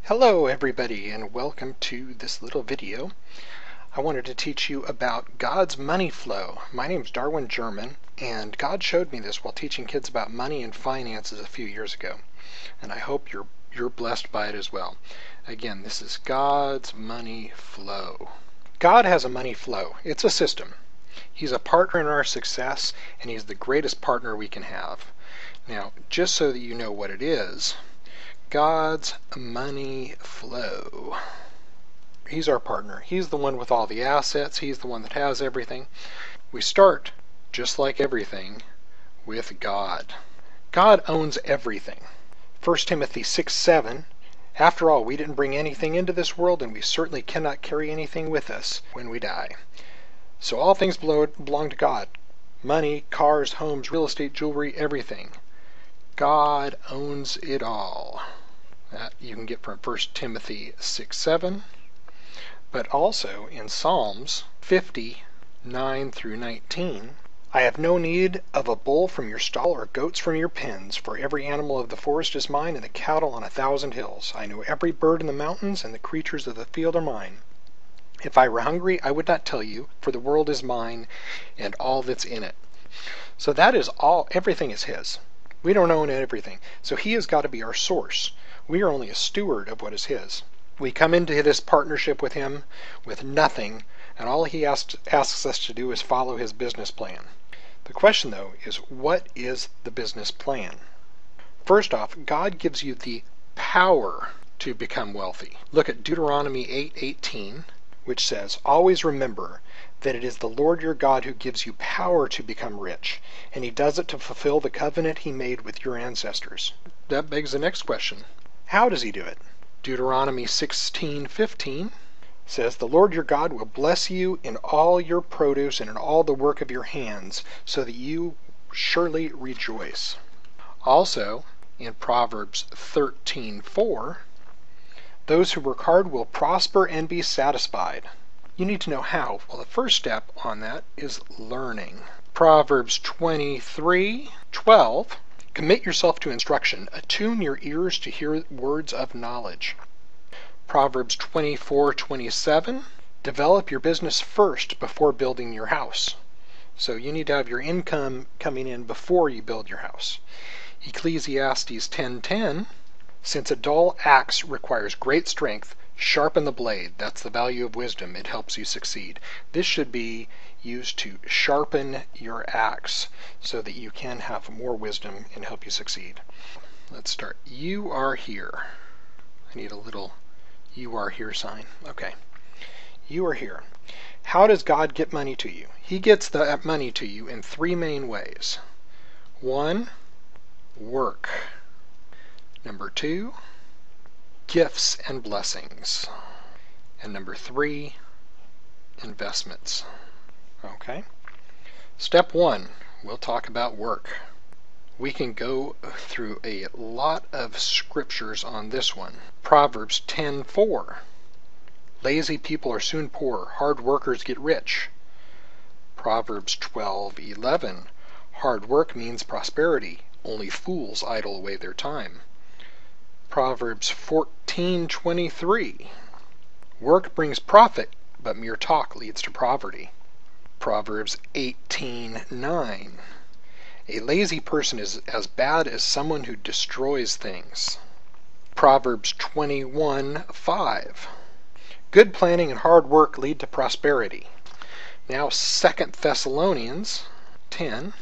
Hello everybody and welcome to this little video. I wanted to teach you about God's money flow. My name is Darwin German and God showed me this while teaching kids about money and finances a few years ago. And I hope you're blessed by it as well. Again, this is God's money flow. God has a money flow. It's a system. He's a partner in our success and he's the greatest partner we can have. Now, just so that you know what it is, God's money flow. He's our partner. He's the one with all the assets. He's the one that has everything. We start, just like everything, with God. God owns everything. 1 Timothy 6:7. After all, we didn't bring anything into this world, and we certainly cannot carry anything with us when we die. So all things belong to God. Money, cars, homes, real estate, jewelry, everything. God owns it all. That you can get from 1 Timothy 6:7, but also in Psalms 50:9 through 19. I have no need of a bull from your stall or goats from your pens, for every animal of the forest is mine, and the cattle on 1,000 hills. I know every bird in the mountains, and the creatures of the field are mine. If I were hungry, I would not tell you, for the world is mine, and all that's in it. So that is all, everything is His. We don't own everything, so He has got to be our source. We are only a steward of what is His. We come into this partnership with Him with nothing, and all He asks us to do is follow His business plan. The question, though, is what is the business plan? First off, God gives you the power to become wealthy. Look at Deuteronomy 8:18, which says, "Always remember that it is the Lord your God who gives you power to become rich, and He does it to fulfill the covenant He made with your ancestors." That begs the next question. How does He do it? Deuteronomy 16:15 says, "The Lord your God will bless you in all your produce and in all the work of your hands, so that you surely rejoice." Also, in Proverbs 13:4, "Those who work hard will prosper and be satisfied." You need to know how. Well, the first step on that is learning. Proverbs 23:12, "Commit yourself to instruction. Attune your ears to hear words of knowledge." Proverbs 24:27, "Develop your business first before building your house." So you need to have your income coming in before you build your house. Ecclesiastes 10:10, "Since a dull axe requires great strength, sharpen the blade." That's the value of wisdom. It helps you succeed. This should be used to sharpen your axe so that you can have more wisdom and help you succeed. Let's start. You are here. I need a little "you are here" sign. Okay. You are here. How does God get money to you? He gets that money to you in three main ways. 1, work. Number 2, gifts and blessings. And number 3, investments. Okay? Step 1, we'll talk about work. We can go through a lot of scriptures on this one. Proverbs 10:4, "Lazy people are soon poor, hard workers get rich." Proverbs 12:11, "Hard work means prosperity, only fools idle away their time." Proverbs 14:23, "Work brings profit, but mere talk leads to poverty." Proverbs 18:9, "A lazy person is as bad as someone who destroys things." Proverbs 21:5, "Good planning and hard work lead to prosperity." Now 2 Thessalonians 10,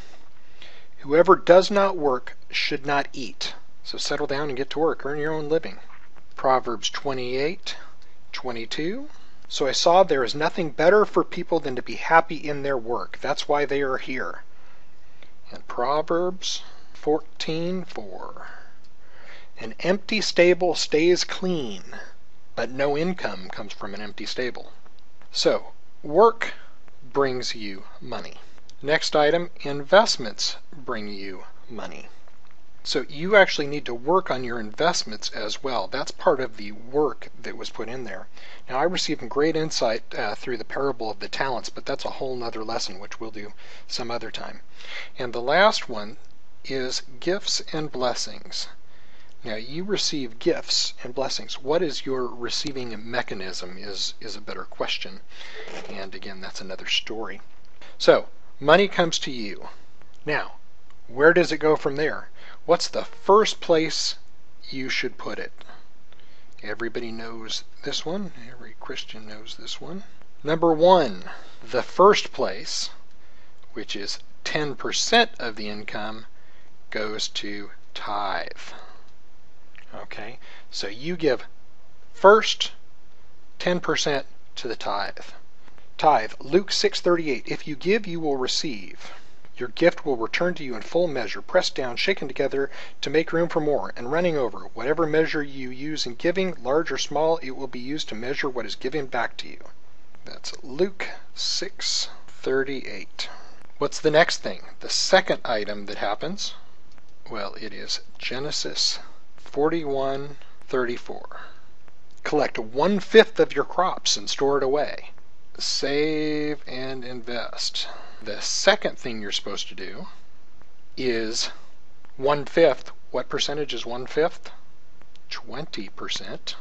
"Whoever does not work should not eat." So settle down and get to work, earn your own living. Proverbs 28:22, "So I saw there is nothing better for people than to be happy in their work. That's why they are here." And Proverbs 14:4, "An empty stable stays clean, but no income comes from an empty stable." So, work brings you money. Next item, investments bring you money. So you actually need to work on your investments as well. That's part of the work that was put in there. Now, I received great insight through the parable of the talents, but that's a whole nother lesson, which we'll do some other time. And the last one is gifts and blessings. Now, you receive gifts and blessings. What is your receiving mechanism is a better question. And again, that's another story. So, money comes to you. Now, where does it go from there? What's the first place you should put it? Everybody knows this one. Every Christian knows this one. Number one, the first place, which is 10% of the income, goes to tithe. Okay, so you give first 10% to the tithe. Tithe, Luke 6:38, if you give, you will receive. Your gift will return to you in full measure, pressed down, shaken together to make room for more, and running over. Whatever measure you use in giving, large or small, it will be used to measure what is given back to you. That's Luke 6:38. What's the next thing? The second item that happens? Well, it is Genesis 41:34. Collect 1/5 of your crops and store it away. Save and invest. The second thing you're supposed to do is 1/5. What percentage is 1/5? 20%.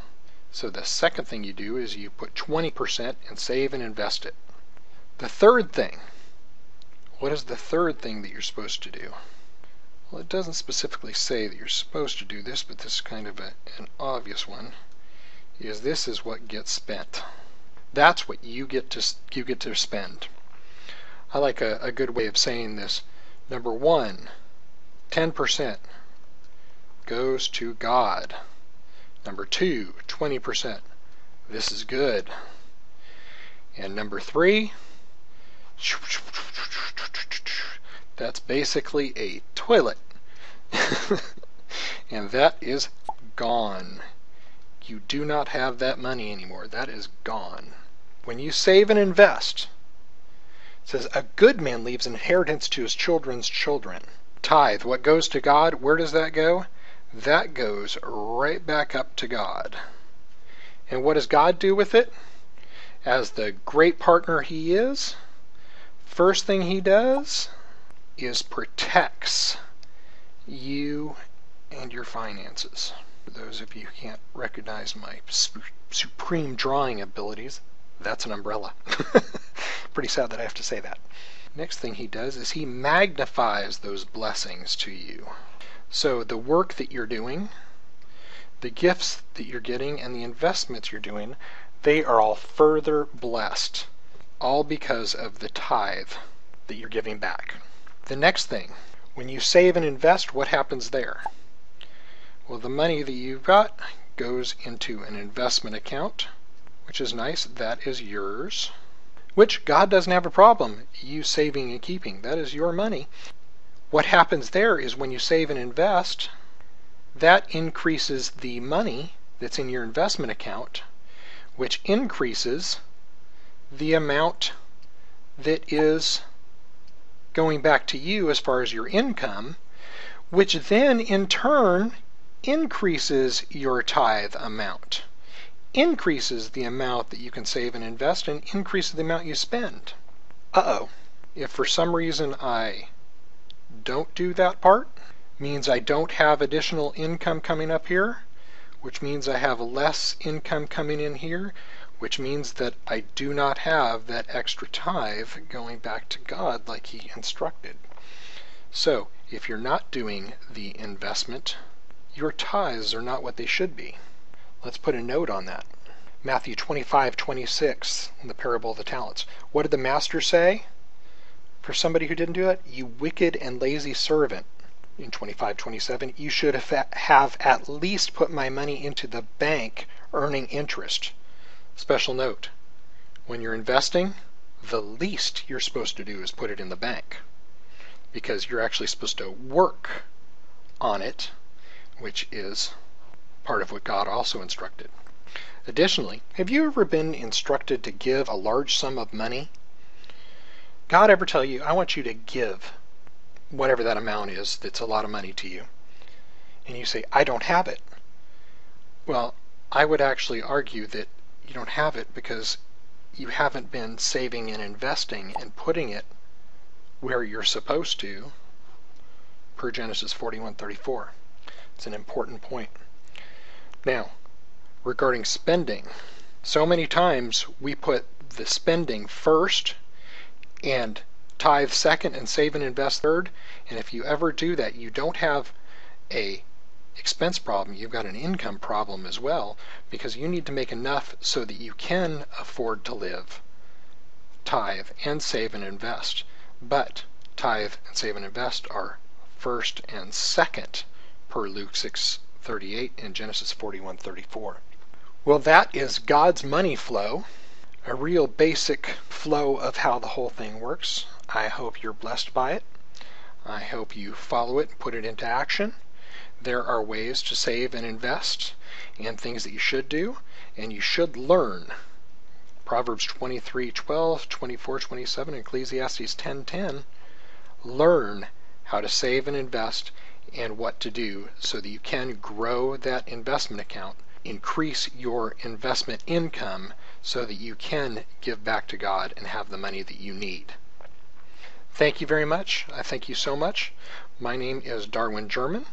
So the second thing you do is you put 20% and save and invest it. The third thing. What is the third thing that you're supposed to do? Well, it doesn't specifically say that you're supposed to do this, but this is kind of an obvious one. This is what gets spent. That's what you get to spend. I like a good way of saying this. Number one, 10% goes to God. Number two, 20%. This is good. And number three, that's basically a toilet. And that is gone. You do not have that money anymore. That is gone. When you save and invest, it says, a good man leaves inheritance to his children's children. Tithe, what goes to God, where does that go? That goes right back up to God. And what does God do with it? As the great partner he is, first thing he does is protects you and your finances. For those of you who can't recognize my supreme drawing abilities, that's an umbrella. Pretty sad that I have to say that. Next thing he does is he magnifies those blessings to you. So the work that you're doing, the gifts that you're getting, and the investments you're doing, they are all further blessed, all because of the tithe that you're giving back. The next thing, when you save and invest, what happens there? Well, the money that you've got goes into an investment account, which is nice. That is yours, which God doesn't have a problem you saving and keeping. That is your money. What happens there is when you save and invest, that increases the money that's in your investment account, which increases the amount that is going back to you as far as your income, which then in turn increases your tithe amount, increases the amount that you can save and invest, and increases the amount you spend. If for some reason I don't do that part, means I don't have additional income coming up here, which means I have less income coming in here, which means that I do not have that extra tithe going back to God like he instructed. So if you're not doing the investment, your tithes are not what they should be. Let's put a note on that. Matthew 25:26, in the parable of the talents. What did the master say for somebody who didn't do it? You wicked and lazy servant. In 25:27, you should have at least put my money into the bank earning interest. Special note, when you're investing, the least you're supposed to do is put it in the bank, because you're actually supposed to work on it, which is part of what God also instructed. Additionally, have you ever been instructed to give a large sum of money? God ever tell you, I want you to give whatever that amount is that's a lot of money to you? And you say, I don't have it. Well, I would actually argue that you don't have it because you haven't been saving and investing and putting it where you're supposed to, per Genesis 41:34. It's an important point. Now, regarding spending, so many times we put the spending first and tithe second and save and invest third, and if you ever do that, you don't have a expense problem, you've got an income problem as well, because you need to make enough so that you can afford to live, tithe, and save and invest. But tithe and save and invest are first and second per Luke 6:38 and Genesis 41:34. Well, that is God's money flow, a real basic flow of how the whole thing works. I hope you're blessed by it. I hope you follow it and put it into action. There are ways to save and invest and things that you should do, and you should learn. Proverbs 23:12, 24:27, and Ecclesiastes 10:10. Learn how to save and invest and what to do so that you can grow that investment account, increase your investment income so that you can give back to God and have the money that you need. Thank you very much. I thank you so much. My name is Darwin German,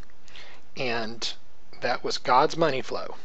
and that was God's Money Flow.